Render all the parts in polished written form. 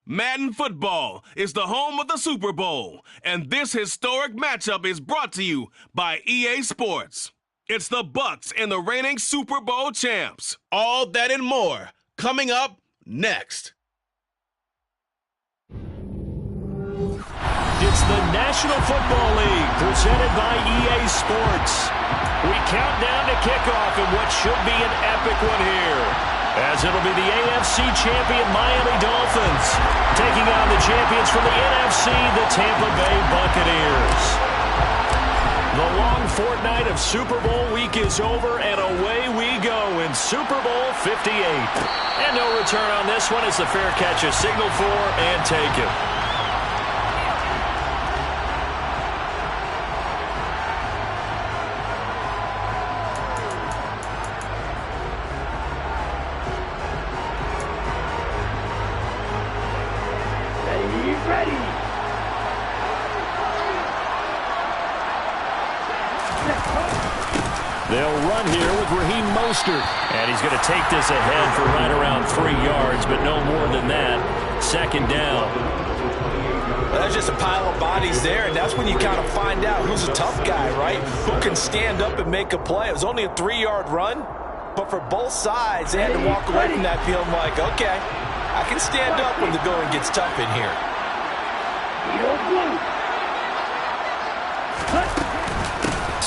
Madden football is the home of the Super Bowl, and this historic matchup is brought to you by EA Sports. It's the Bucs and the reigning Super Bowl champs. All that and more coming up next. It's the National Football League presented by EA Sports. We count down to kickoff in what should be an epic one here, as it'll be the AFC champion Miami Dolphins taking on the champions from the NFC, the Tampa Bay Buccaneers. The long fortnight of Super Bowl week is over, and away we go in Super Bowl 58. And no return on this one as the fair catch is signaled for and taken. They'll run here with Raheem Mostert. And he's going to take this ahead for right around 3 yards, but no more than that. Second down. Well, there's just a pile of bodies there, and that's when you kind of find out who's a tough guy, right? Who can stand up and make a play. It was only a 3-yard run, but for both sides, they had to walk away from that feeling like, okay, I can stand up when the going gets tough in here.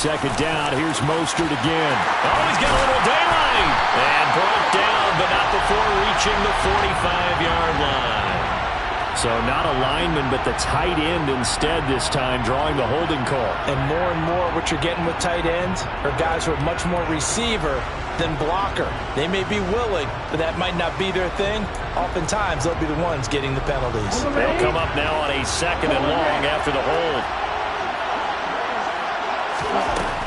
Second down, here's Mostert again. Oh, he's got a little daylight. And brought down, but not before reaching the 45-yard line. So not a lineman, but the tight end instead this time, drawing the holding call. And more what you're getting with tight ends are guys who are much more receiver than blocker. They may be willing, but that might not be their thing. Oftentimes, they'll be the ones getting the penalties. They'll come up now on a second and long after the hold.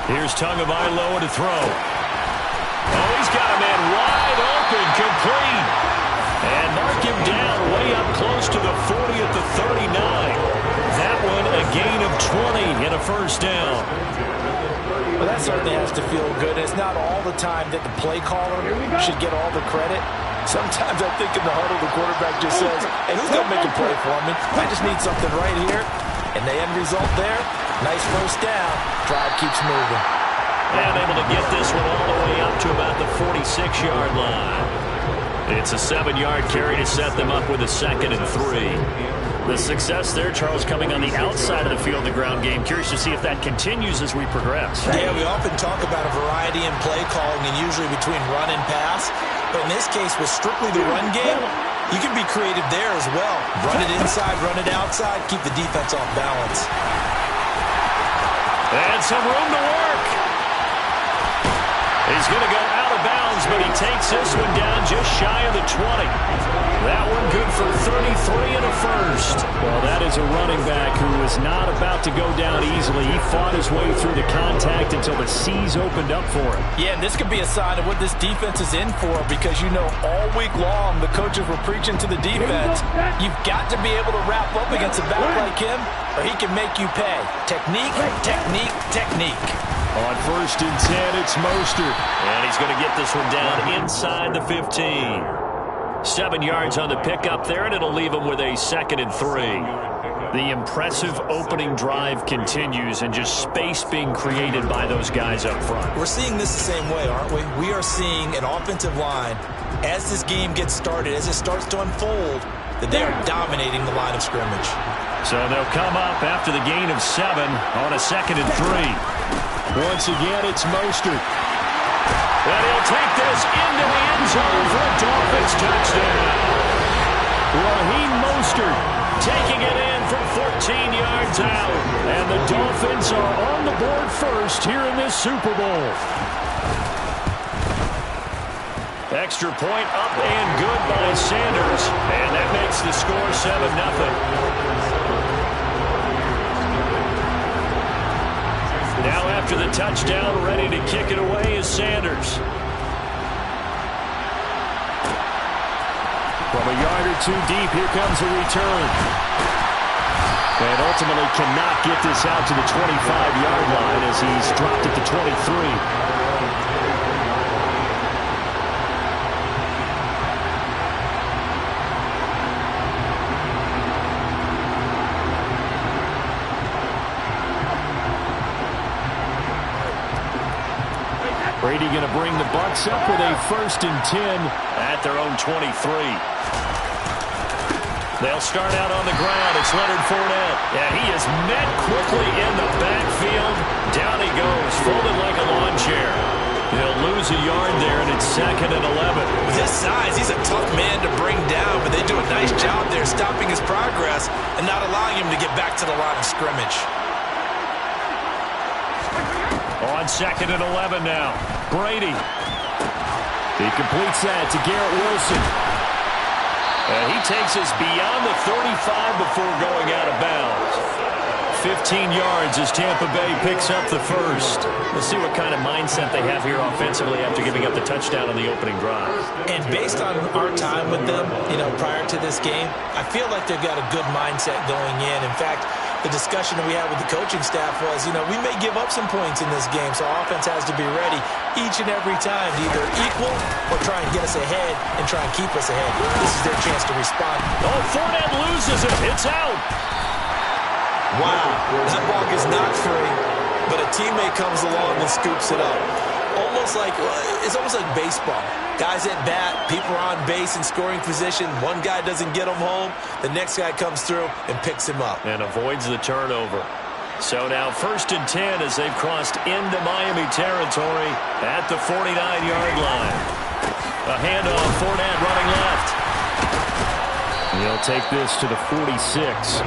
Here's Tagovailoa to throw. Oh, he's got a man wide open, complete. And mark him down way up close to the 40 at the 39. That one a gain of 20 and a first down. Well, that certainly has to feel good. It's not all the time that the play caller should get all the credit. Sometimes I think in the huddle, the quarterback just says, hey, who's going to make a play for me? I just need something right here. And the end result there, nice first down. Drive keeps moving. And able to get this one all the way up to about the 46-yard line. It's a 7-yard carry to set them up with a 2nd and 3. The success there, Charles, coming on the outside of the field, the ground game. Curious to see if that continues as we progress. Yeah, we often talk about a variety in play calling and usually between run and pass. But in this case, with strictly the run game, you can be creative there as well. Run it inside, run it outside, keep the defense off balance. And some room to work. He's going to go out of bounds, but he takes this one down just shy of the 20. That one good for 33 and a first. Well, that is a running back who is not about to go down easily. He fought his way through the contact until the seas opened up for him. Yeah, and this could be a sign of what this defense is in for, because you know all week long the coaches were preaching to the defense, you've got to be able to wrap up against a back like him, or he can make you pay. Technique, technique, technique. On 1st and 10, it's Mostert. And he's going to get this one down inside the 15. 7 yards on the pickup there, and it'll leave him with a 2nd and 3. The impressive opening drive continues, and just space being created by those guys up front. We're seeing this the same way, aren't we? We are seeing an offensive line, as this game gets started, as it starts to unfold, that they are dominating the line of scrimmage. So they'll come up after the gain of 7 on a 2nd and 3. Once again, it's Mostert. And he'll take this into the end zone for a Dolphins touchdown. Raheem Mostert taking it in from 14 yards out. And the Dolphins are on the board first here in this Super Bowl. Extra point up and good by Sanders. And that makes the score 7-0. Now after the touchdown, ready to kick it away is Sanders. From a yard or two deep, here comes a return. And ultimately cannot get this out to the 25-yard line as he's dropped at the 23. Brady going to bring the Bucs up with a 1st and 10 at their own 23. They'll start out on the ground. It's Leonard Fournette. Yeah, he is met quickly in the backfield. Down he goes, folded like a lawn chair. He'll lose a yard there, and it's 2nd and 11. With his size, he's a tough man to bring down, but they do a nice job there stopping his progress and not allowing him to get back to the line of scrimmage. On 2nd and 11 now. Brady. He completes that to Garrett Wilson. And he takes us beyond the 35 before going out of bounds. 15 yards as Tampa Bay picks up the first. Let's see what kind of mindset they have here offensively after giving up the touchdown on the opening drive. And based on our time with them, prior to this game, I feel like they've got a good mindset going in. In fact, the discussion that we had with the coaching staff was, we may give up some points in this game, so our offense has to be ready each and every time to either equal or try and get us ahead and try and keep us ahead. This is their chance to respond. Oh, Fournette loses it. It's out. Wow, that ball is not free, but a teammate comes along and scoops it up. It's almost like baseball. Guys at bat, people are on base in scoring position. One guy doesn't get him home. The next guy comes through and picks him up. And avoids the turnover. So now 1st and 10 as they've crossed into Miami territory at the 49-yard line. A handoff, Fournette running left. He'll take this to the 46.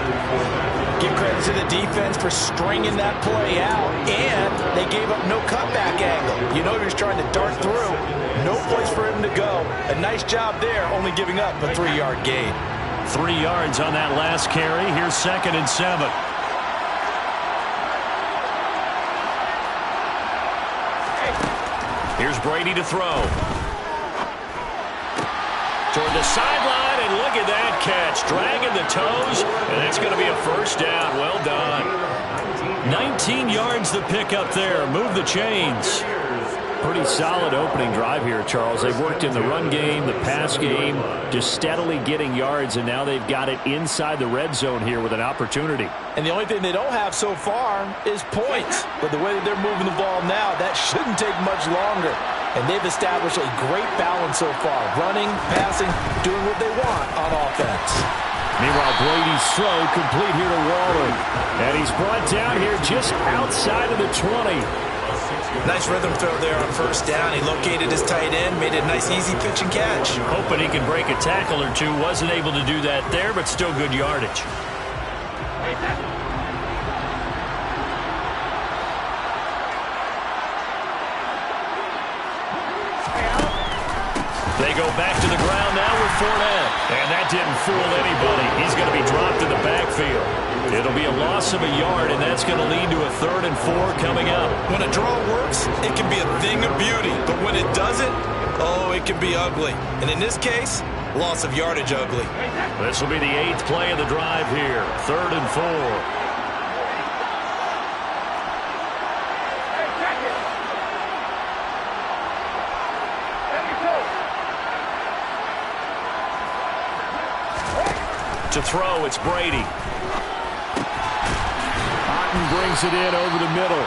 Give credit to the defense for stringing that play out, and they gave up no cutback angle. He was trying to dart through. No place for him to go. A nice job there, only giving up a 3-yard gain. 3 yards on that last carry. Here's 2nd and 7. Here's Brady to throw. Toward the sideline, and look at that catch. Dragging the toes, and that's going to be a 1st down. Well done. 19 yards the pick up there. Move the chains. Pretty solid opening drive here, Charles. They've worked in the run game, the pass game, just steadily getting yards, and now they've got it inside the red zone here with an opportunity. And the only thing they don't have so far is points. But the way that they're moving the ball now, that shouldn't take much longer. And they've established a great balance so far. Running, passing, doing what they want on offense. Meanwhile, Brady's throw complete here to Waller. And he's brought down here just outside of the 20. Nice rhythm throw there on 1st down. He located his tight end, made it a nice easy pitch and catch. Hoping he can break a tackle or two. Wasn't able to do that there, but still good yardage. They go back to the ground now with Fournette. And that didn't fool anybody. He's going to be dropped in the backfield. It'll be a loss of a yard, and that's going to lead to a 3rd and 4 coming up. When a draw works, it can be a thing of beauty. But when it doesn't, it can be ugly. And in this case, loss of yardage ugly. This will be the 8th play of the drive here. 3rd and 4. To throw, it's Brady. Otten brings it in over the middle.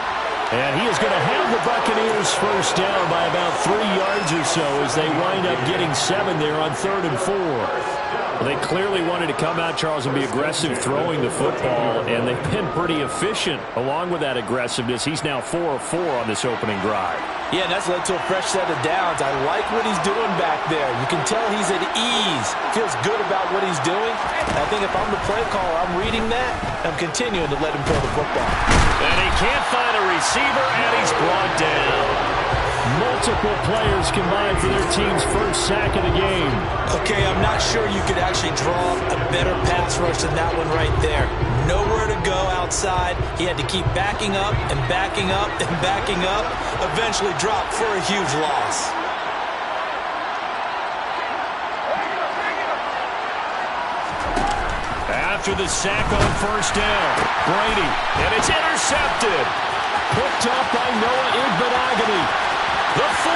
And he is going to have the Buccaneers 1st down by about 3 yards or so as they wind up getting 7 there on 3rd and 4. Well, they clearly wanted to come out, Charles, and be aggressive throwing the football, and they've been pretty efficient along with that aggressiveness. He's now 4 of 4 on this opening drive. Yeah, and that's led to a fresh set of downs. I like what he's doing back there. You can tell he's at ease. Feels good about what he's doing. I think if I'm the play caller, I'm reading that, I'm continuing to let him throw the football. And he can't find a receiver, and he's brought down. Multiple players combined for their team's 1st sack of the game. Okay, I'm not sure you could actually draw a better pass rush than that one right there. Nowhere to go outside. He had to keep backing up and backing up and backing up. Eventually dropped for a huge loss. After the sack on 1st down, Brady, and it's intercepted. Picked up by Noah Igbenogany. The 40.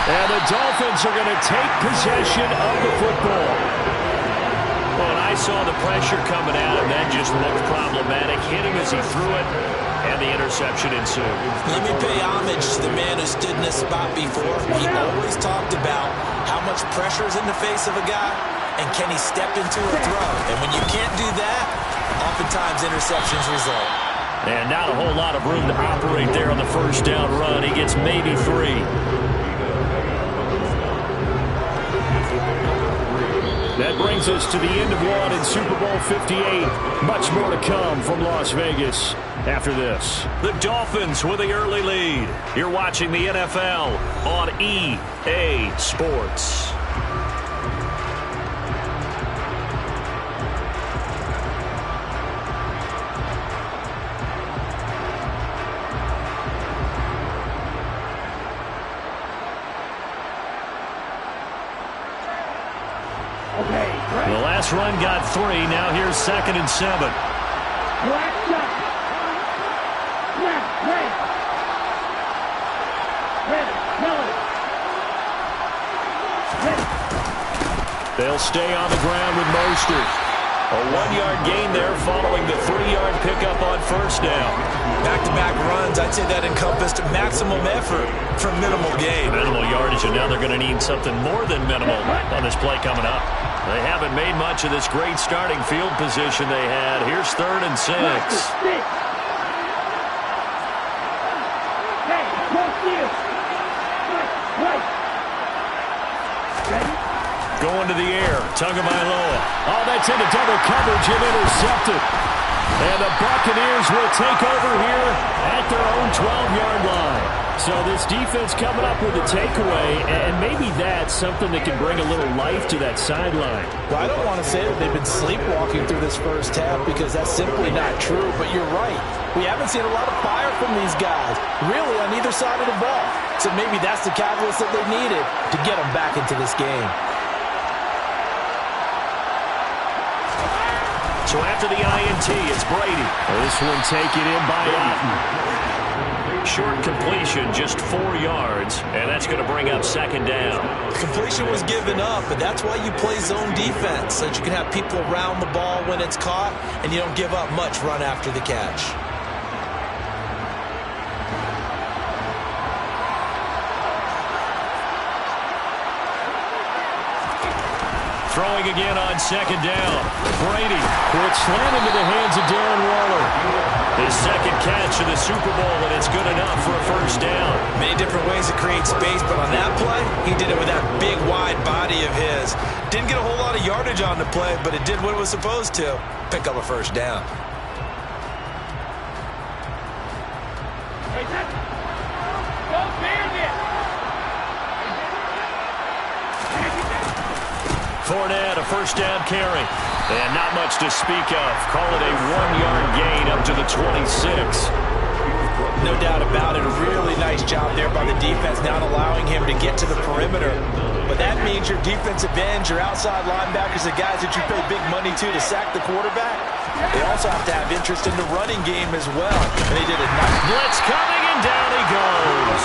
And the Dolphins are going to take possession of the football. Well, and I saw the pressure coming at him. That just looked problematic. Hit him as he threw it, and the interception ensued. Let me pay homage to the man who stood in this spot before. He always talked about how much pressure is in the face of a guy, and can he step into a throw. And when you can't do that, oftentimes interceptions result. And not a whole lot of room to operate there on the first down run. He gets maybe 3. That brings us to the end of one in Super Bowl 58. Much more to come from Las Vegas after this. The Dolphins with the early lead. You're watching the NFL on EA Sports. The last run got 3. Now here's 2nd and 7. They'll stay on the ground with Mostert. A 1-yard gain there following the 3-yard pickup on first down. Back-to-back runs, I'd say that encompassed maximum effort for minimal gain. Minimal yardage, and now they're going to need something more than minimal on this play coming up. They haven't made much of this great starting field position they had. Here's 3rd and 6. Going to the air, Tagovailoa. Oh, that's into double coverage and intercepted. And the Buccaneers will take over here at their own 12-yard line. So this defense coming up with a takeaway, and maybe that's something that can bring a little life to that sideline. Well, I don't want to say that they've been sleepwalking through this first half because that's simply not true, but you're right. We haven't seen a lot of fire from these guys, really on either side of the ball. So maybe that's the catalyst that they needed to get them back into this game. So after the INT, it's Brady. This one taken in by Otten. Short completion, just 4 yards, and that's going to bring up 2nd down. Completion was given up, but that's why you play zone defense, so that you can have people around the ball when it's caught, and you don't give up much run after the catch. Throwing again on 2nd down. Brady. It's slammed into the hands of Darren Waller. His 2nd catch of the Super Bowl, and it's good enough for a first down. Many different ways to create space, but on that play, he did it with that big, wide body of his. Didn't get a whole lot of yardage on the play, but it did what it was supposed to. Pick up a first down. Fournette, a first down carry. And not much to speak of. Call it a 1-yard gain up to the 26. No doubt about it. A really nice job there by the defense, not allowing him to get to the perimeter. But that means your defensive ends, your outside linebackers, the guys that you pay big money to sack the quarterback, they also have to have interest in the running game as well. And they did a nice blitz coming, and down he goes.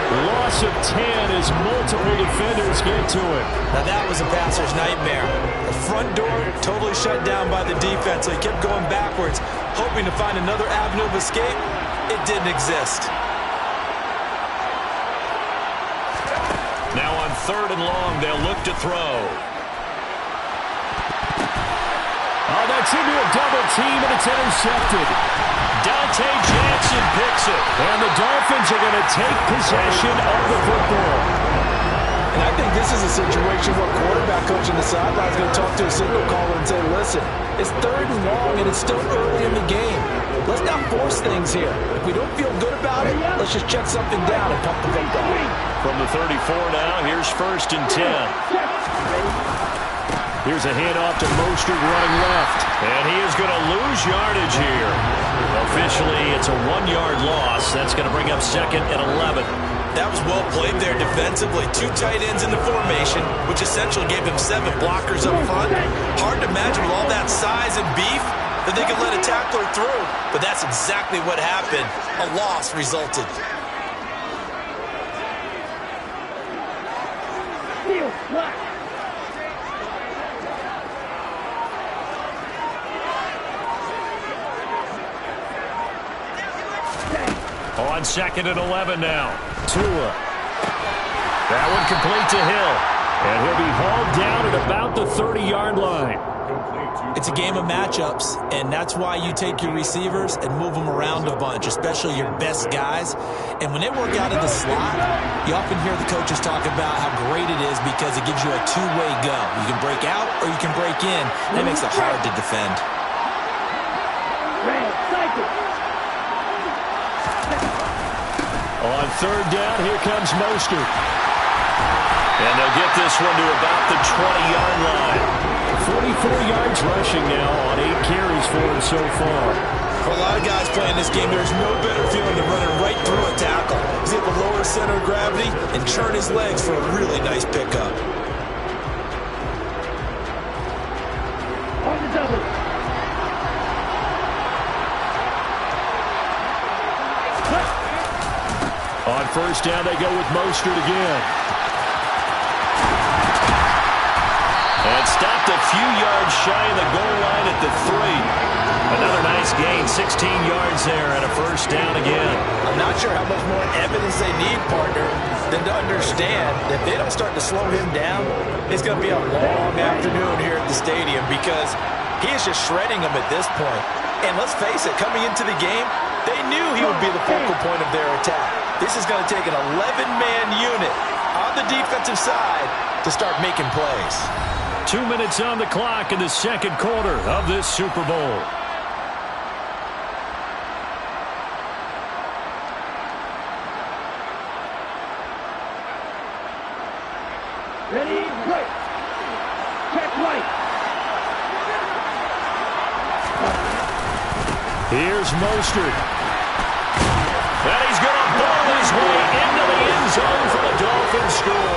Loss of 10 as multiple defenders get to it. Now that was a passer's nightmare. The front door totally shut down by the defense, so he kept going backwards, hoping to find another avenue of escape. It didn't exist. Now on 3rd and long, they'll look to throw. Oh, that's into a double team, and it's intercepted. Dante Jackson picks it. And the Dolphins are going to take possession of the football. And I think this is a situation where quarterback coach on the sideline is going to talk to a signal caller and say, listen, it's 3rd and long, and it's still early in the game. Let's not force things here. If we don't feel good about it, let's just check something down and pump the football. From the 34 now, here's 1st and 10. Here's a handoff to Mostert running left. And he is going to lose yardage here. Officially, it's a 1-yard loss. That's going to bring up 2nd and 11. That was well played there defensively. 2 tight ends in the formation, which essentially gave him 7 blockers up front. Hard to imagine with all that size and beef that they could let a tackler through. But that's exactly what happened. A loss resulted. On 2nd and 11 now. Tua. That one complete to Hill. And he'll be hauled down at about the 30-yard line. It's a game of matchups, and that's why you take your receivers and move them around a bunch, especially your best guys. And when they work out of the slot, you often hear the coaches talk about how great it is because it gives you a two-way go. You can break out or you can break in. That makes it hard to defend. On 3rd down, here comes Mostert. And they'll get this one to about the 20-yard line. 44 yards rushing now on 8 carries for him so far. For a lot of guys playing this game, there's no better feeling than running right through a tackle. He's able to lower his center of gravity and turn his legs for a really nice pickup. On the double. On 1st down, they go with Mostert again. And stopped a few yards shy of the goal line at the 3. Another nice gain, 16 yards there, and a 1st down again. I'm not sure how much more evidence they need, partner, than to understand that if they don't start to slow him down, it's going to be a long afternoon here at the stadium because he is just shredding them at this point. And let's face it, coming into the game, they knew he would be the focal point of their attack. This is going to take an 11-man unit on the defensive side to start making plays. 2 minutes on the clock in the 2nd quarter of this Super Bowl. Ready, right. Check right. Here's Mostert. And he's going to ball his way into the end zone for the Dolphins score.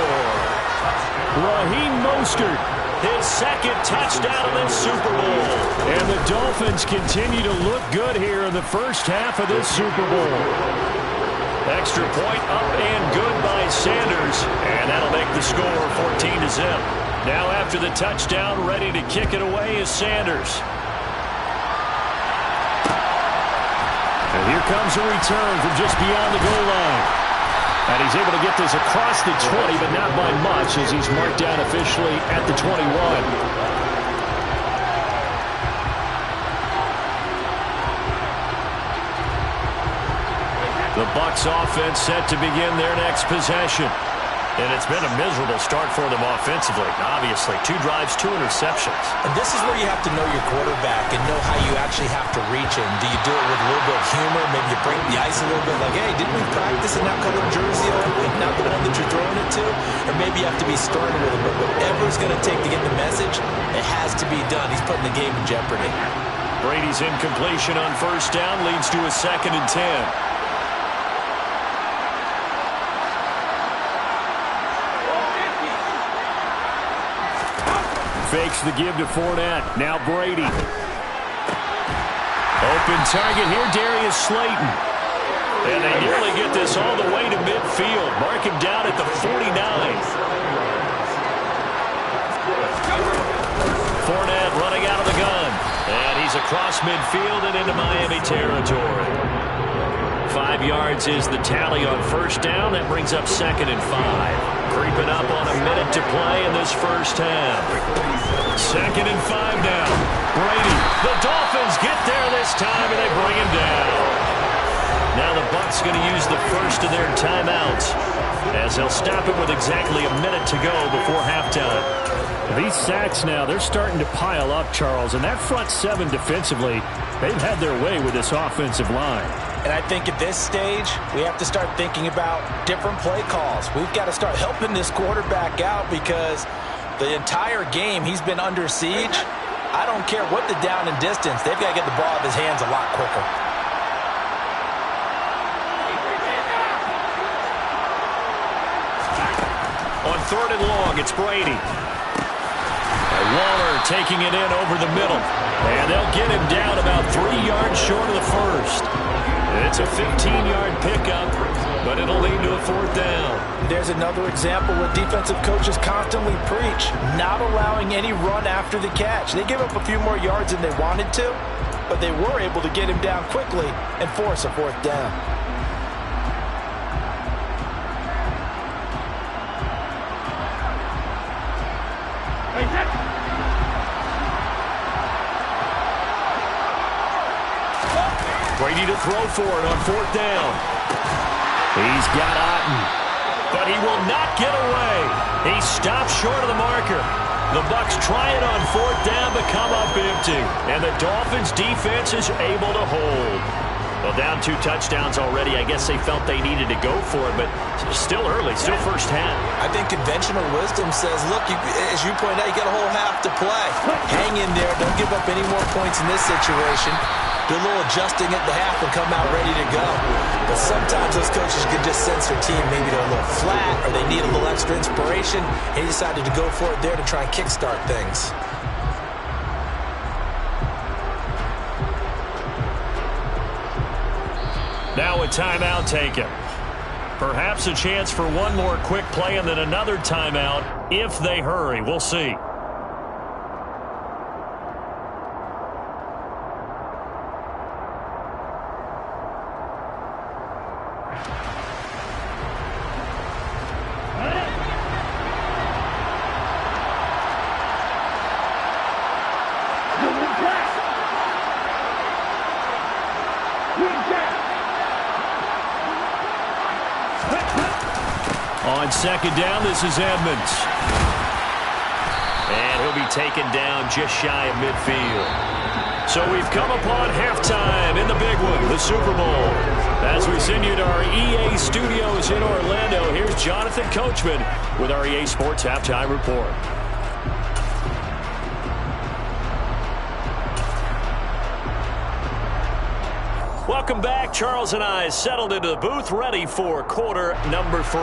Raheem Mostert, his 2nd touchdown of this Super Bowl. And the Dolphins continue to look good here in the first half of this Super Bowl. Extra point up and good by Sanders. And that'll make the score 14-0. Now after the touchdown, ready to kick it away is Sanders. And here comes a return from just beyond the goal line. And he's able to get this across the 20, but not by much as he's marked down officially at the 21. The Bucs offense set to begin their next possession. And it's been a miserable start for them offensively. Obviously, 2 drives, 2 interceptions. And this is where you have to know your quarterback and know how you actually have to reach him. Do you do it with a little bit of humor? Maybe you break the ice a little bit like, hey, didn't we practice in that colored jersey all week? Not the one that you're throwing it to? Or maybe you have to be stern with him. But whatever it's going to take to get the message, it has to be done. He's putting the game in jeopardy. Brady's incompletion on 1st down leads to a 2nd and 10. Fakes the give to Fournette. Now Brady. Open target here, Darius Slayton. And they nearly get this all the way to midfield. Mark him down at the 49. Fournette running out of the gun. And he's across midfield and into Miami territory. 5 yards is the tally on 1st down. That brings up 2nd and 5. Creeping up on a minute to play in this first half. 2nd and 5 now. Brady. The Dolphins get there this time, and they bring him down. Now the Bucs going to use the first of their timeouts as they'll stop it with exactly a minute to go before halftime. These sacks now, they're starting to pile up, Charles, and that front 7 defensively, they've had their way with this offensive line. And I think at this stage, we have to start thinking about different play calls. We've got to start helping this quarterback out because the entire game he's been under siege. I don't care what the down and distance. They've got to get the ball out of his hands a lot quicker. On 3rd and long, it's Brady. Waller taking it in over the middle. And they'll get him down about 3 yards short of the first. It's a 15-yard pickup, but it'll lead to a 4th down. There's another example where defensive coaches constantly preach, not allowing any run after the catch. They give up a few more yards than they wanted to, but they were able to get him down quickly and force a 4th down. Brady to throw for it on 4th down. He's got Otten, but he will not get away. He stops short of the marker. The Bucs try it on 4th down, but come up empty. And the Dolphins defense is able to hold. Well, down 2 touchdowns already. I guess they felt they needed to go for it, but still early, still first half. I think conventional wisdom says, look, as you pointed out, you got a whole half to play. Hang in there. Don't give up any more points in this situation. Do a little adjusting at the half and come out ready to go. But sometimes those coaches can just sense their team. Maybe they're a little flat or they need a little extra inspiration. And he decided to go for it there to try and kickstart things. Now a timeout taken. Perhaps a chance for one more quick play and then another timeout if they hurry. We'll see. On 2nd down, this is Edmonds. And he'll be taken down just shy of midfield. So we've come upon halftime in the big one, the Super Bowl. As we send you to our EA studios in Orlando, here's Jonathan Coachman with our EA Sports Halftime Report. Welcome back. Charles and I settled into the booth, ready for quarter number 3.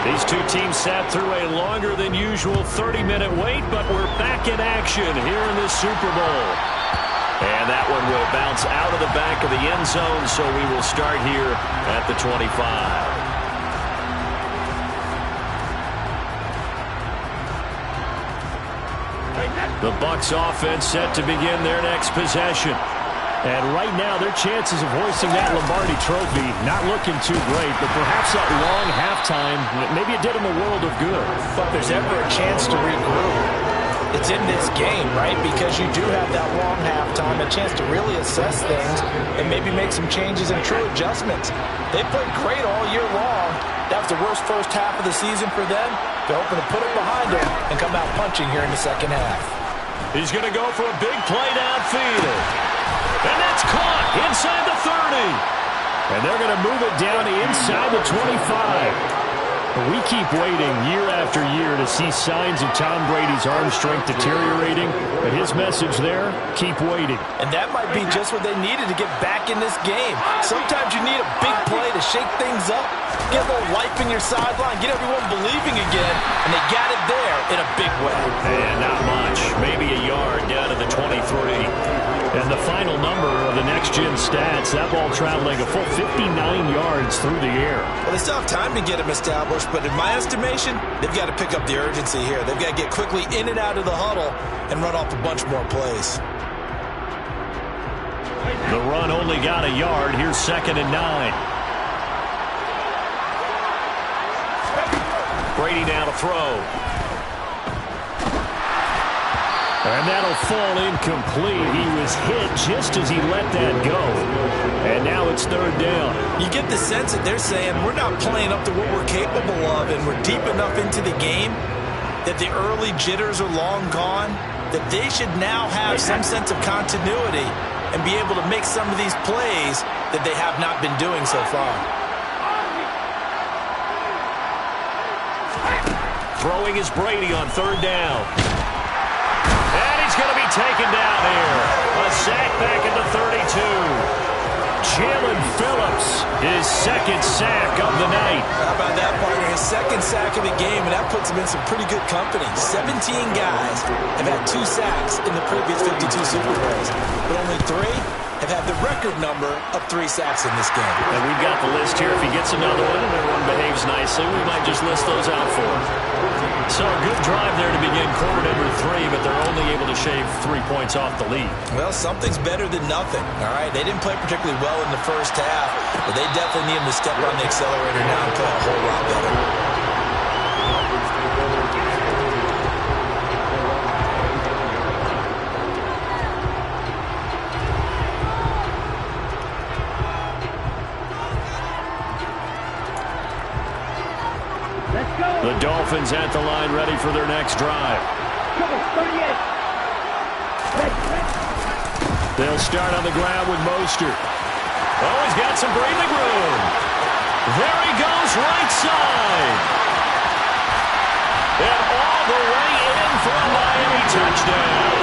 These two teams sat through a longer than usual 30-minute wait, but we're back in action here in the Super Bowl. And that one will bounce out of the back of the end zone, so we will start here at the 25. The Bucs offense set to begin their next possession. And right now, their chances of hoisting that Lombardi trophy not looking too great, but perhaps that long halftime, maybe it did them a world of good. But if there's ever a chance to regroup, it's in this game, right? Because you do have that long halftime, a chance to really assess things and maybe make some changes and true adjustments. They played great all year long. That was the worst first half of the season for them. They're hoping to put it behind them and come out punching here in the second half. He's going to go for a big play downfield. And that's caught inside the 30. And they're going to move it down to inside the 25. We keep waiting year after year to see signs of Tom Brady's arm strength deteriorating. But his message there, keep waiting. And that might be just what they needed to get back in this game. Sometimes you need a big play to shake things up, get a little life in your sideline, get everyone believing again, and they got it there in a big way. And not much, maybe a yard down to the 23. And the final number of the next-gen stats, that ball traveling a full 59 yards through the air. Well, they still have time to get him established, but in my estimation, they've got to pick up the urgency here. They've got to get quickly in and out of the huddle and run off a bunch more plays. The run only got a yard. Here's 2nd and 9. Brady now to throw. And that'll fall incomplete. He was hit just as he let that go. And now it's 3rd down. You get the sense that they're saying we're not playing up to what we're capable of, and we're deep enough into the game that the early jitters are long gone, that they should now have some sense of continuity and be able to make some of these plays that they have not been doing so far. Throwing is Brady on 3rd down. And he's going to be taken down here. A sack back at the 32. Jalen Phillips, his 2nd sack of the night. How about that, partner? His 2nd sack of the game, and that puts him in some pretty good company. 17 guys have had 2 sacks in the previous 52 Super Bowls, but only 3 have had the record number of 3 sacks in this game. And we've got the list here. If he gets another one and everyone behaves nicely, we might just list those out for him. So a good drive there to begin quarter number 3, but they're only able to shave 3 points off the lead. Well, something's better than nothing, all right? They didn't play particularly well in the first half, but they definitely need him to step on the accelerator now and play a whole lot better. Dolphins at the line ready for their next drive. They'll start on the ground with Mostert. Oh, he's got some breathing room. There he goes, right side. And all the way in for a Miami touchdown.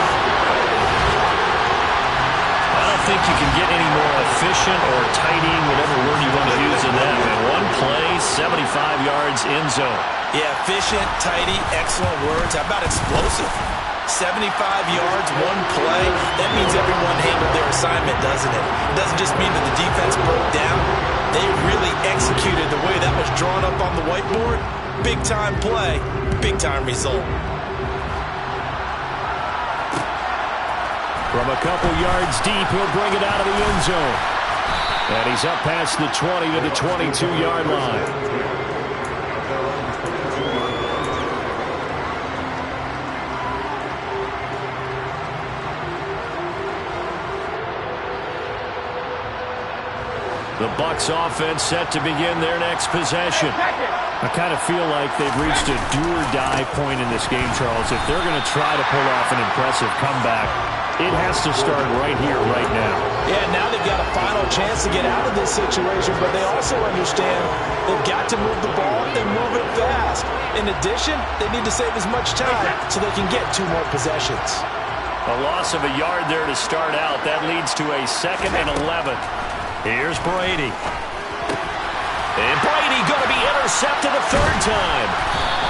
I don't think you can get any more efficient or tidy, whatever word you want to use in that. Man, one play, 75 yards in zone. Yeah, efficient, tidy, excellent words. How about explosive? 75 yards, one play. That means everyone handled their assignment, doesn't it? It doesn't just mean that the defense broke down. They really executed the way that was drawn up on the whiteboard. Big-time play, big-time result. From a couple yards deep, he'll bring it out of the end zone. And he's up past the 20 to the 22-yard line. The Bucs offense set to begin their next possession. I kind of feel like they've reached a do-or-die point in this game, Charles. If they're going to try to pull off an impressive comeback, it has to start right here, right now. Yeah, now they've got a final chance to get out of this situation, but they also understand they've got to move the ball and move it fast. In addition, they need to save as much time so they can get 2 more possessions. A loss of a yard there to start out. That leads to a 2nd and 11. Here's Brady. And Brady going to be intercepted a 3rd time.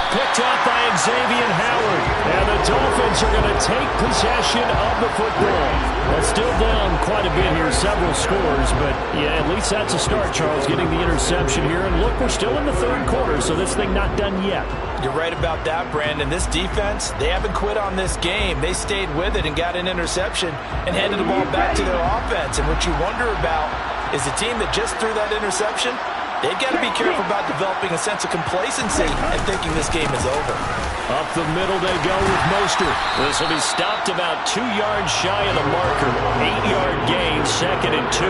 Picked up by Xavier Howard. And the Dolphins are going to take possession of the football. Well, still down quite a bit here, several scores. But, yeah, at least that's a start, Charles, getting the interception here. And, look, we're still in the 3rd quarter, so this thing not done yet. You're right about that, Brandon. This defense, they haven't quit on this game. They stayed with it and got an interception and handed the ball back to their offense. And what you wonder about is the team that just threw that interception, they've got to be careful about developing a sense of complacency and thinking this game is over. Up the middle they go with Mostert. This will be stopped about 2 yards shy of the marker. 8-yard gain, 2nd and 2.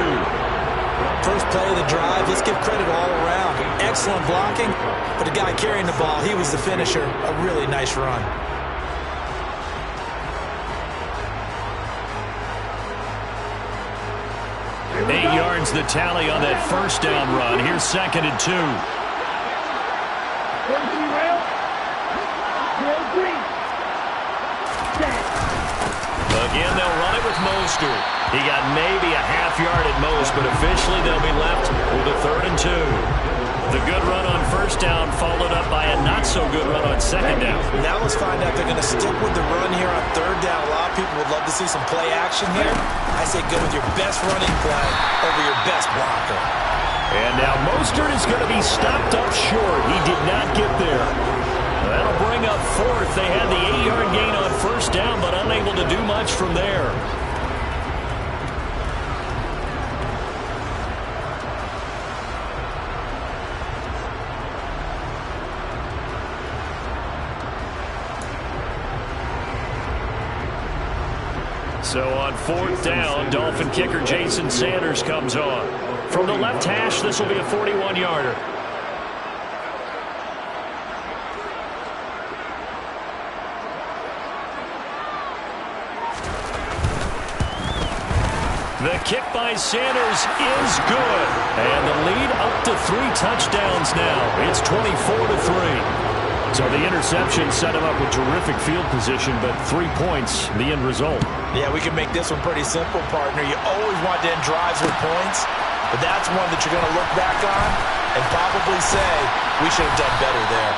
First play of the drive, let's give credit all around. Excellent blocking, but the guy carrying the ball, he was the finisher. A really nice run. Eight yards the tally on that first down run. Here's 2nd and 2. Again, they'll run it with Mostert. He got maybe a half yard at most, but officially they'll be left with a 3rd and 2. The good run on first down followed up by a not-so-good run on 2nd down. Now let's find out if they're going to stick with the run here on 3rd down. A lot of people would love to see some play action here. I say go with your best running play over your best blocker. And now Mostert is going to be stopped up short. He did not get there. That'll bring up 4th. They had the 8-yard gain on first down, but unable to do much from there. So on 4th down, Dolphin kicker Jason Sanders comes on. From the left hash, this will be a 41-yarder. The kick by Sanders is good. And the lead up to 3 touchdowns now. It's 24-3. So the interception set him up with terrific field position, but 3 points, the end result. Yeah, we can make this one pretty simple, partner. You always want to end drives with points, but that's one that you're going to look back on and probably say, we should have done better there.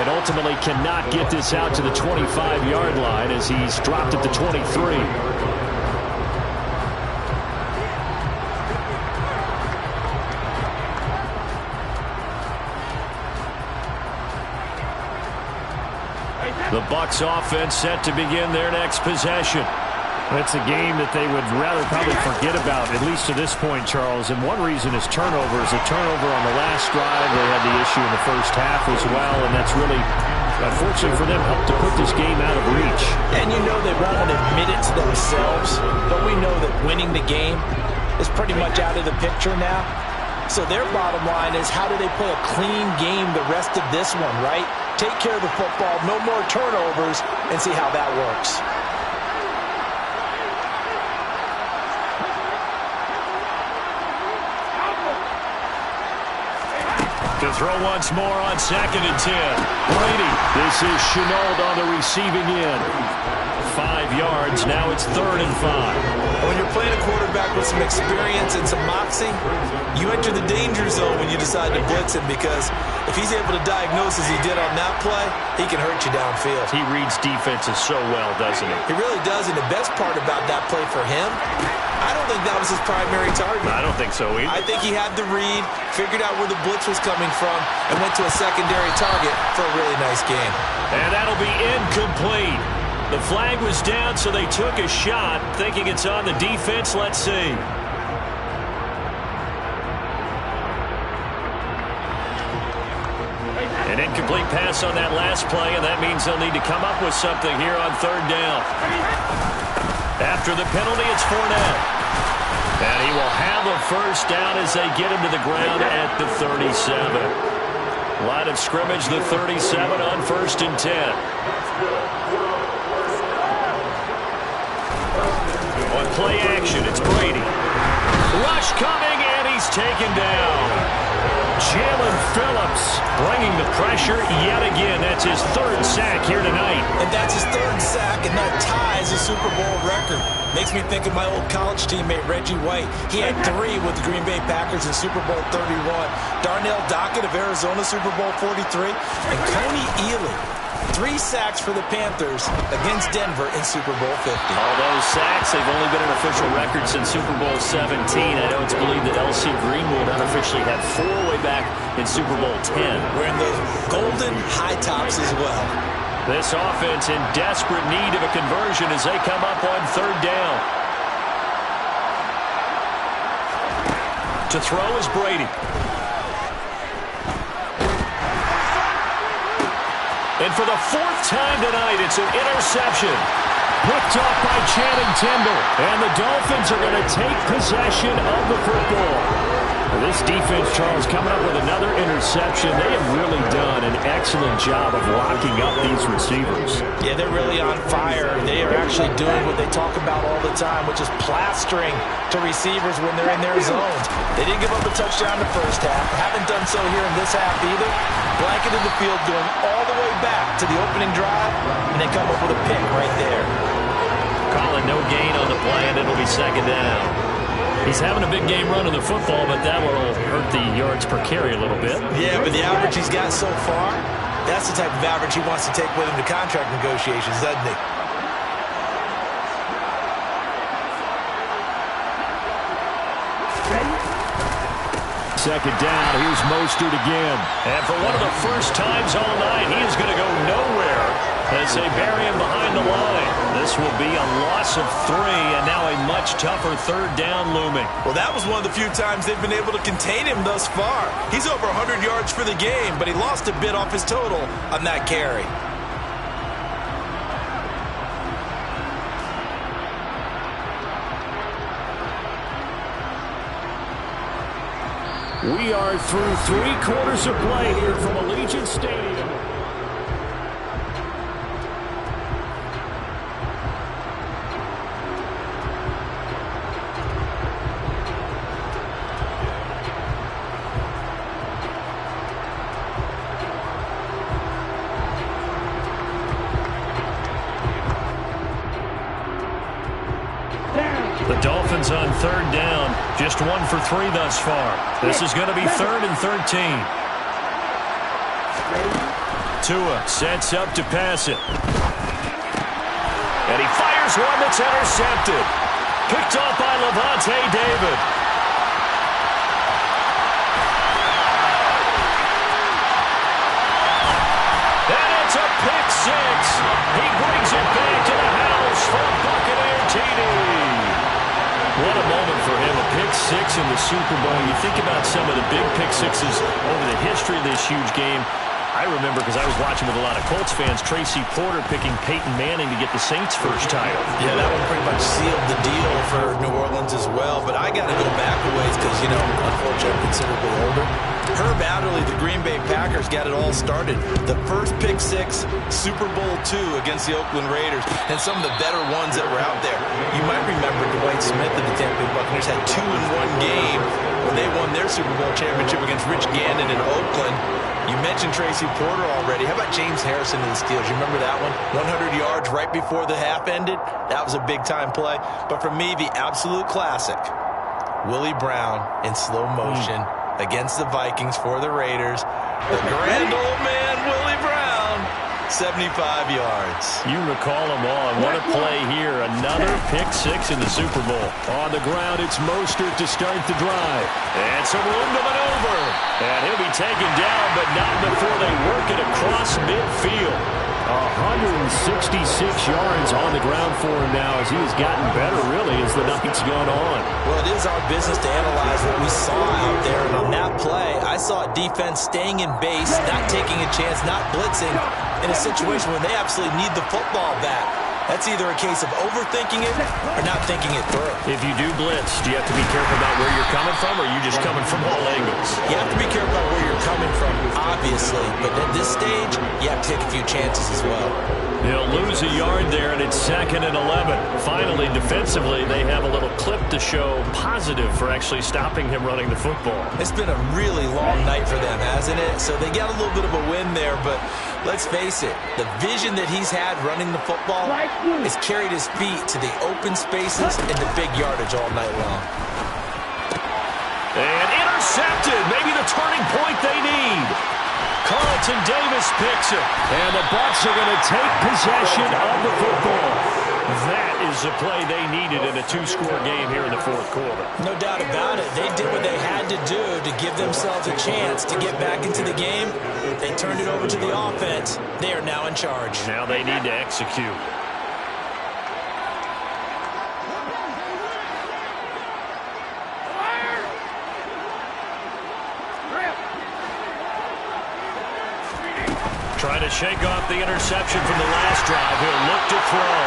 And ultimately cannot get this out to the 25-yard line as he's dropped at the 23. The Bucs offense set to begin their next possession. It's a game that they would rather probably forget about, at least to this point, Charles. And one reason is turnovers. A turnover on the last drive. They had the issue in the first half as well, and that's really, unfortunately for them, helped to put this game out of reach. And you know they won't admit it to themselves, but we know that winning the game is pretty much out of the picture now. So their bottom line is, how do they play a clean game the rest of this one, right? take care of the football, no more turnovers, and see how that works. To throw once more on 2nd and 10. Brady. This is Chenault on the receiving end. 5 yards. Now it's 3rd and 5. When you're playing a quarterback with some experience and some moxie, you enter the danger zone when you decide to blitz him, because if he's able to diagnose as he did on that play, he can hurt you downfield. He reads defenses so well, doesn't he? He really does, and the best part about that play for him, I don't think that was his primary target. I don't think so either. I think he had the read, figured out where the blitz was coming from, and went to a secondary target for a really nice game. And that'll be incomplete. The flag was down, so they took a shot, thinking it's on the defense. Let's see. An incomplete pass on that last play, and that means they'll need to come up with something here on 3rd down. After the penalty, it's Fournette. And he will have a first down as they get him to the ground at the 37. Line of scrimmage, the 37 on 1st and 10. On play action, it's Brady. Rush coming, and he's taken down. Jalen Phillips bringing the pressure yet again. That's his 3rd sack here tonight. And that's his 3rd sack, and that ties a Super Bowl record. Makes me think of my old college teammate, Reggie White. He had 3 with the Green Bay Packers in Super Bowl 31. Darnell Dockett of Arizona, Super Bowl 43. And Coney Ealy, 3 sacks for the Panthers against Denver in Super Bowl 50. All those sacks, they've only been an official record since Super Bowl 17. I know it's believed that L.C. Greenwood unofficially had 4 way back in Super Bowl 10. Wearing those golden high tops as well. This offense in desperate need of a conversion as they come up on 3rd down. To throw is Brady. And for the 4th time tonight, it's an interception. Picked off by Channing Tindall. And the Dolphins are going to take possession of the football. This defense, Charles, coming up with another interception. They have really done an excellent job of locking up these receivers. Yeah, they're really on fire. They are actually doing what they talk about all the time, which is plastering to receivers when they're in their zones. They didn't give up a touchdown in the first half. Haven't done so here in this half either. Blanketed the field, going all the way back to the opening drive, and they come up with a pick right there. Calling no gain on the play, and it'll be 2nd down. He's having a big game running the football, but that will hurt the yards per carry a little bit. Yeah, but the average he's got so far, that's the type of average he wants to take with him to contract negotiations, doesn't he? Second down, here's Mostert again. And for one of the first times all night, he is going to go nowhere as they bury him behind the line. This will be a loss of 3, and now a much tougher 3rd down looming. Well, that was one of the few times they've been able to contain him thus far. He's over 100 yards for the game, but he lost a bit off his total on that carry. We are through 3 quarters of play here from Allegiant Stadium. The Dolphins on 3rd down, just 1 for 3 thus far. This is going to be 3rd and 13. Tua sets up to pass it. And he fires one that's intercepted. Picked off by Levante David. And it's a pick 6. He brings it back to the house for Buccaneer TD. What a moment for him, a pick 6 in the Super Bowl. You think about some of the big pick 6s over the history of this huge game. I remember, because I was watching with a lot of Colts fans, Tracy Porter picking Peyton Manning to get the Saints' first title. Yeah, that one pretty much sealed the deal for New Orleans as well. But I got to go back a ways because, you know, unfortunately I'm considerably older. Herb Adderley, the Green Bay Packers, got it all started. The first pick six, Super Bowl II against the Oakland Raiders, and some of the better ones that were out there. You might remember Dwight Smith of the Tampa Bay Buccaneers had 2 in one game when they won their Super Bowl championship against Rich Gannon in Oakland. You mentioned Tracy Porter already. How about James Harrison of the Steelers? You remember that one? 100 yards right before the half ended. That was a big-time play. But for me, the absolute classic, Willie Brown in slow motion against the Vikings for the Raiders. The grand old man, Willie Brown, 75 yards. You recall them all. What a play here. Another pick six in the Super Bowl. On the ground, it's Mostert to start the drive. And some room to maneuver. And he'll be taken down, but not before they work it across midfield. 166 yards on the ground for him now as he has gotten better, really, as the night's gone on. Well, it is our business to analyze what we saw out there. And on that play, I saw a defense staying in base, not taking a chance, not blitzing in a situation where they absolutely need the football back. That's either a case of overthinking it or not thinking it through. If you do blitz, do you have to be careful about where you're coming from, or are you just coming from all angles? You have to be careful about where you're coming from, obviously. But at this stage, you have to take a few chances as well. He'll lose a yard there, and it's 2nd and 11. Finally, defensively, they have a little clip to show positive for actually stopping him running the football. It's been a really long night for them, hasn't it? So they got a little bit of a win there, but let's face it, the vision that he's had running the football has carried his feet to the open spaces and the big yardage all night long. And intercepted, maybe the turning point they need. Carlton Davis picks it, and the Bucs are going to take possession of the football. That is the play they needed in a 2-score game here in the 4th quarter. No doubt about it. They did what they had to do to give themselves a chance to get back into the game. They turned it over to the offense. They are now in charge. Now they need to execute. Trying to shake off the interception from the last drive. He'll look to throw.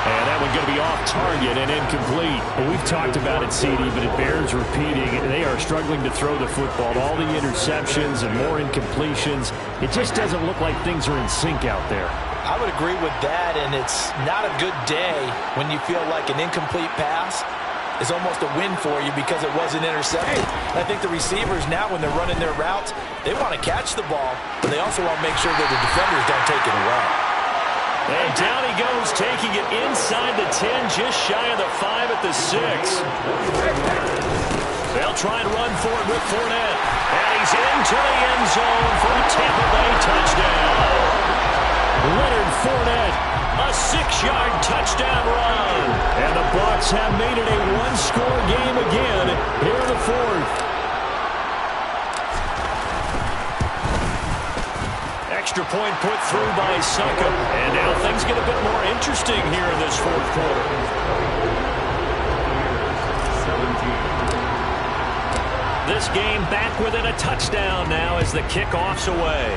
And that one going to be off target and incomplete. Well, we've talked about it, CD, but it bears repeating. They are struggling to throw the football. All the interceptions and more incompletions. It just doesn't look like things are in sync out there. I would agree with that, and it's not a good day when you feel like an incomplete pass is almost a win for you because it wasn't intercepted. And I think the receivers now, when they're running their routes, they want to catch the ball, but they also want to make sure that the defenders don't take it away. And down he goes, taking it inside the 10, just shy of the 5 at the 6. They'll try and run for it with Fournette. And he's into the end zone for a Tampa Bay touchdown. Leonard Fournette, a 6-yard touchdown run. And the Bucs have made it a 1-score game again here in the 4th. Extra point put through by Suckup. And now things get a bit more interesting here in this 4th quarter. 17. This game back within a touchdown now as the kickoff's away.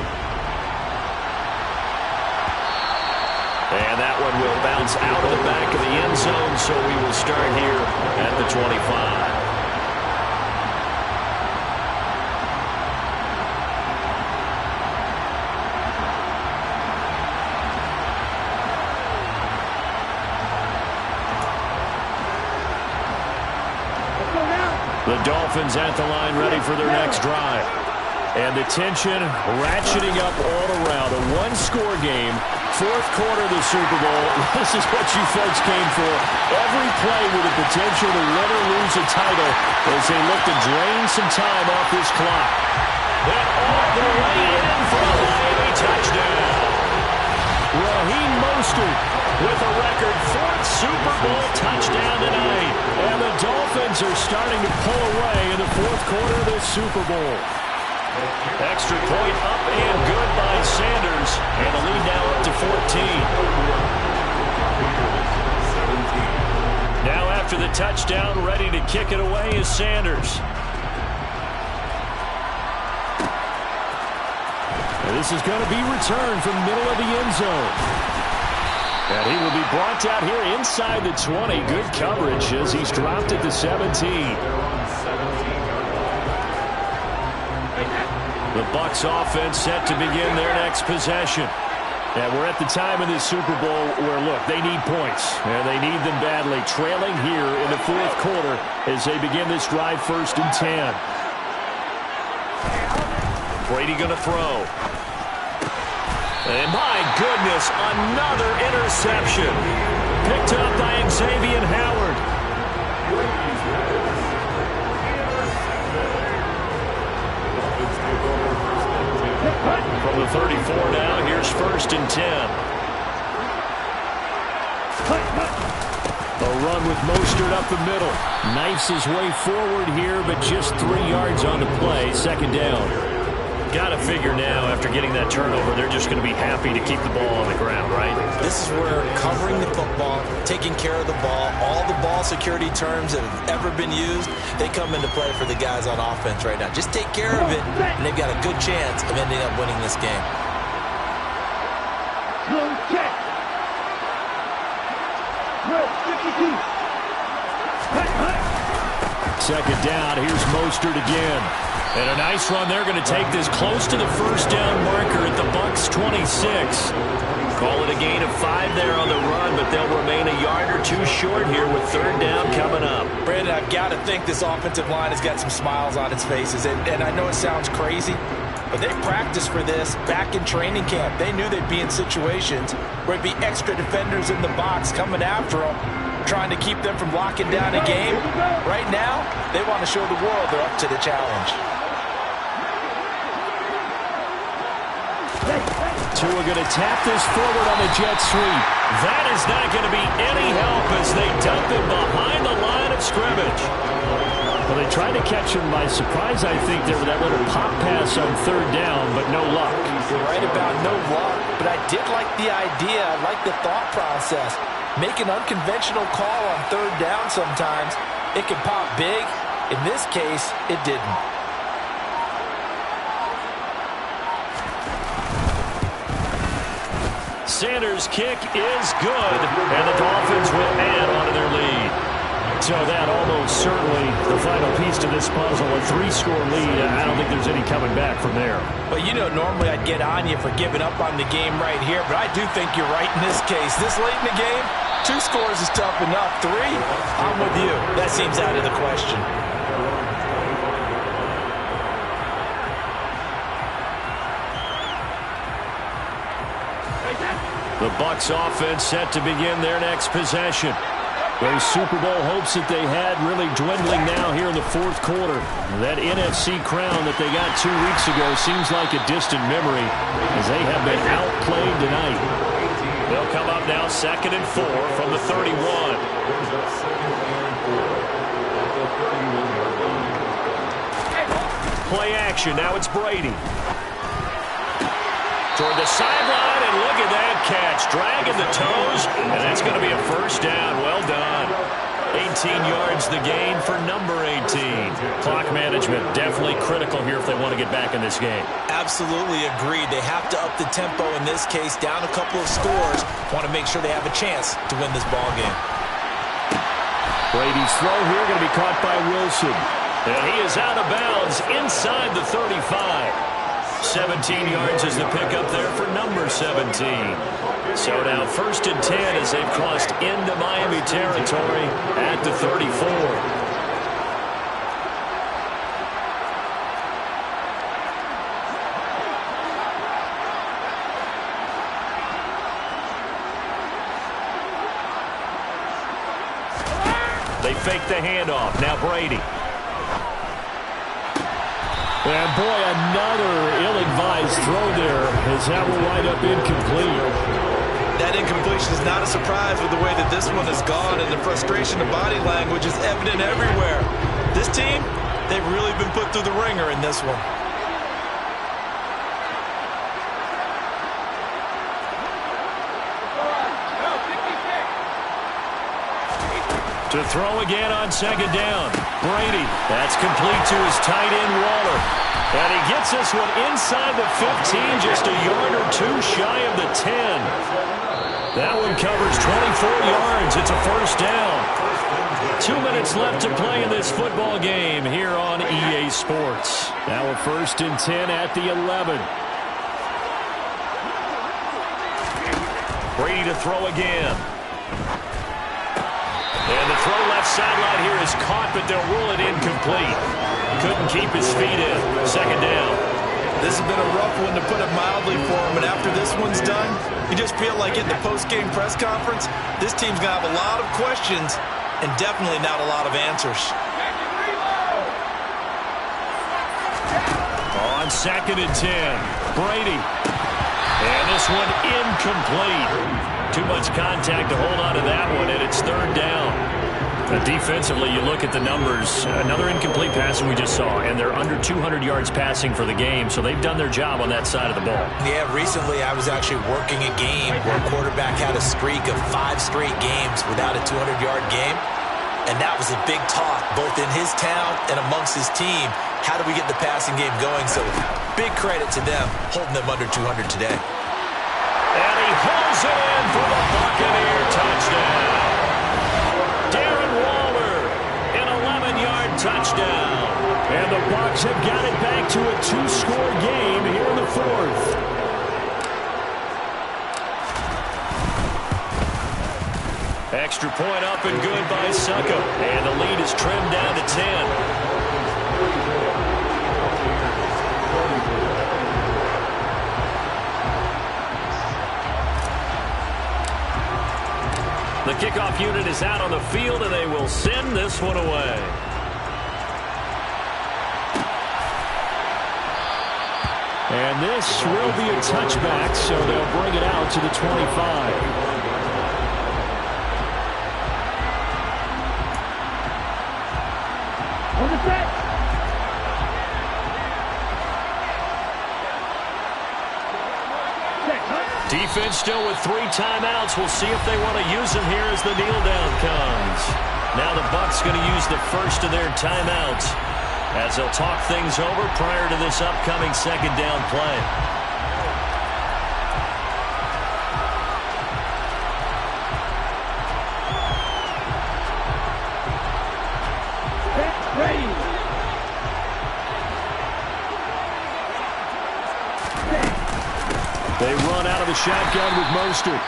And that one will bounce out of the back of the end zone, so we will start here at the 25. The Dolphins at the line ready for their next drive. And the tension ratcheting up all around. A 1-score game. 4th quarter of the Super Bowl. This is what you folks came for. Every play with the potential to win or lose a title as they look to drain some time off this clock. Then all the way in for a Miami touchdown. Raheem Mostert with a record 4th Super Bowl touchdown tonight. And the Dolphins are starting to pull away in the 4th quarter of this Super Bowl. Extra point up and good by Sanders. And the lead now up to 14. Now after the touchdown, ready to kick it away is Sanders. And this is going to be returned from the middle of the end zone. And he will be brought out here inside the 20. Good coverage as he's dropped at the 17. The Bucs offense set to begin their next possession. Yeah, we're at the time in this Super Bowl where, look, they need points. And they need them badly. Trailing here in the fourth quarter as they begin this drive, 1st and 10. Brady going to throw. And my goodness, another interception. Picked up by Xavier Howard. From the 34 now, here's 1st and 10. A run with Mostert up the middle. Knifes his way forward here, but just 3 yards on the play. 2nd down. Got to figure now, after getting that turnover, they're just going to be happy to keep the ball on the ground, right? This is where covering the football, taking care of the ball, all the ball security terms that have ever been used, they come into play for the guys on offense right now. Just take care of it, and they've got a good chance of ending up winning this game. Slow check. 52. 2nd down, here's Mostert again. And a nice run. They're going to take this close to the 1st down marker at the Bucs 26. Call it a gain of 5 there on the run, but they'll remain a yard or 2 short here with 3rd down coming up. Brandon, I've got to think this offensive line has got some smiles on its faces. And I know it sounds crazy, but they practiced for this back in training camp. They knew they'd be in situations where it'd be extra defenders in the box coming after them, trying to keep them from locking down a game. Right now, they want to show the world they're up to the challenge. Tua going to tap this forward on the jet sweep. That is not going to be any help as they dump him behind the line of scrimmage. Well, they tried to catch him by surprise, I think, there with that little pop pass on 3rd down, but no luck. You're right about no luck, but I did like the idea. I like the thought process. Make an unconventional call on 3rd down sometimes. It can pop big. In this case, it didn't. Sanders' kick is good, and the Dolphins will add on to their lead. So that almost certainly the final piece to this puzzle, a 3-score lead. I don't think there's any coming back from there. But you know, normally I'd get on you for giving up on the game right here, but I do think you're right in this case. This late in the game, 2 scores is tough enough. 3, I'm with you. That seems out of the question. The Bucs offense set to begin their next possession. Those Super Bowl hopes that they had really dwindling now here in the 4th quarter. That NFC crown that they got 2 weeks ago seems like a distant memory as they have been outplayed tonight. They'll come up now 2nd and 4 from the 31. Play action. Now it's Brady. Toward the sideline, and look at that catch. Dragging the toes, and that's going to be a 1st down. Well done. 18 yards the gain for number 18. Clock management definitely critical here if they want to get back in this game. Absolutely agreed. They have to up the tempo in this case, down a couple of scores. Want to make sure they have a chance to win this ball game. Brady's throw here going to be caught by Wilson. And he is out of bounds inside the 35. 17 yards is the pickup there for number 17. So now 1st and 10 as they've crossed into Miami territory at the 34. They fake the handoff. Now Brady. And boy, another ill-advised throw there as that will wind up incomplete. That incompletion is not a surprise with the way that this one has gone, and the frustration of body language is evident everywhere. This team, they've really been put through the ringer in this one. To throw again on 2nd down. Brady, that's complete to his tight end, Waller. And he gets this one inside the 15, just a yard or 2 shy of the 10. That one covers 24 yards. It's a 1st down. 2 minutes left to play in this football game here on EA Sports. Now a 1st and 10 at the 11. Brady to throw again. And the throw left sideline here is caught, but they'll rule it incomplete. Couldn't keep his feet in. 2nd down. This has been a rough one, to put it mildly, for him. And after this one's done, you just feel like in the post-game press conference, this team's going to have a lot of questions and definitely not a lot of answers. On 2nd and 10, Brady. And this one incomplete. Too much contact to hold on to that one, and it's 3rd down. Defensively, you look at the numbers. Another incomplete passing we just saw, and they're under 200 yards passing for the game, so they've done their job on that side of the ball. Yeah, recently I was actually working a game where a quarterback had a streak of 5 straight games without a 200-yard game, and that was a big talk, both in his town and amongst his team. How do we get the passing game going? So big credit to them, holding them under 200 today. And he holds it in for the Buccaneer touchdown. Darren Waller, an 11-yard touchdown. And the Bucs have got it back to a 2-score game here in the 4th. Extra point up and good by Suckup. And the lead is trimmed down to 10. The kickoff unit is out on the field, and they will send this one away. And this will be a touchback, so they'll bring it out to the 25. On the set. Defense still with 3 timeouts. We'll see if they want to use them here as the kneel down comes. Now the Bucs going to use the first of their timeouts as they'll talk things over prior to this upcoming 2nd down play. Ready. They run out of the shotgun with Mostert.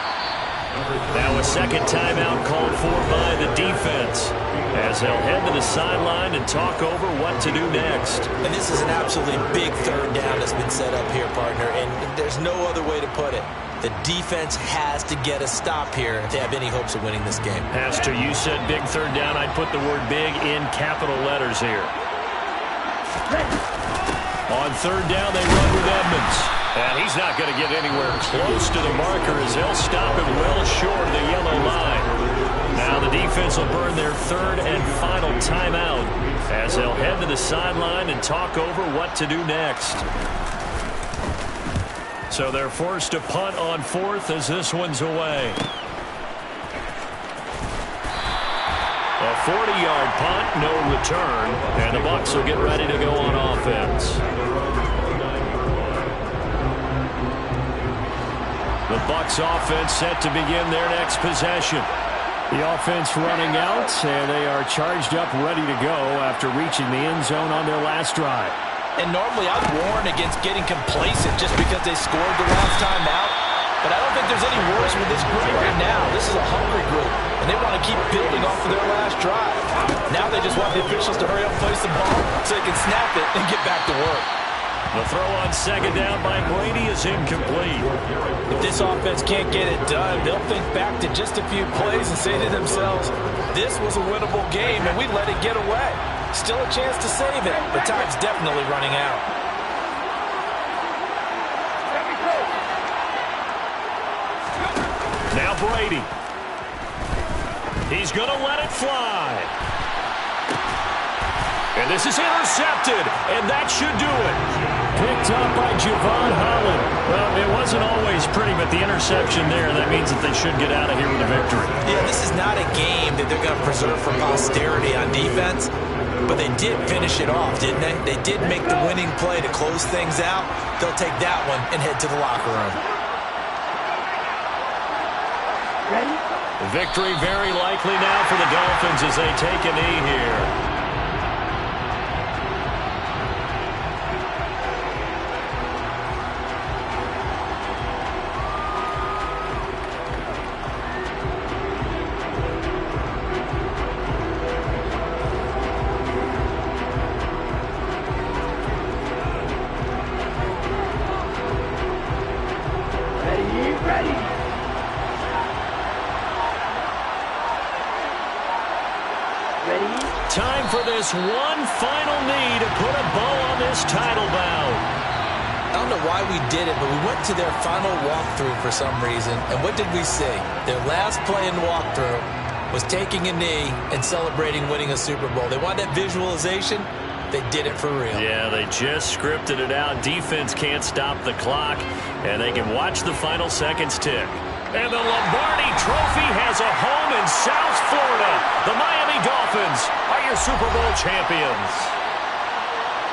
Now a 2nd timeout called for by the defense as they'll head to the sideline and talk over what to do next. And this is an absolutely big 3rd down that's been set up here, partner, and there's no other way to put it. The defense has to get a stop here if they have any hopes of winning this game. Pastor, you said big 3rd down. I'd put the word big in capital letters here. On 3rd down, they run with Edmonds. And he's not going to get anywhere close to the marker as they'll stop him well short of the yellow line. Now the defense will burn their 3rd and final timeout as they'll head to the sideline and talk over what to do next. So they're forced to punt on 4th as this one's away. A 40-yard punt, no return, and the Bucs will get ready to go on offense. The Bucs offense set to begin their next possession. The offense running out, and they are charged up, ready to go after reaching the end zone on their last drive. And normally I'd warn against getting complacent just because they scored the last time out. But I don't think there's any worse with this group right now. This is a hungry group, and they want to keep building off of their last drive. Now they just want the officials to hurry up and place the ball so they can snap it and get back to work. The throw on 2nd down by Brady is incomplete. If this offense can't get it done, they'll think back to just a few plays and say to themselves, this was a winnable game, and we let it get away. Still a chance to save it, but time's definitely running out. Now Brady. He's going to let it fly. And this is intercepted, and that should do it. Picked up by Javon Holland. Well, it wasn't always pretty, but the interception there, that means that they should get out of here with a victory. Yeah, this is not a game that they're going to preserve for posterity on defense, but they did finish it off, didn't they? They did make the winning play to close things out. They'll take that one and head to the locker room. Ready? Victory very likely now for the Dolphins as they take a knee here. Ready? Time for this one final knee to put a bow on this title bout. I don't know why we did it, but we went to their final walkthrough for some reason. And what did we see? Their last play in walkthrough was taking a knee and celebrating winning a Super Bowl. They wanted that visualization. They did it for real. Yeah, they just scripted it out. Defense can't stop the clock, and they can watch the final seconds tick. And the Lombardi Trophy has a home in South Florida. The Miami Dolphins are your Super Bowl champions.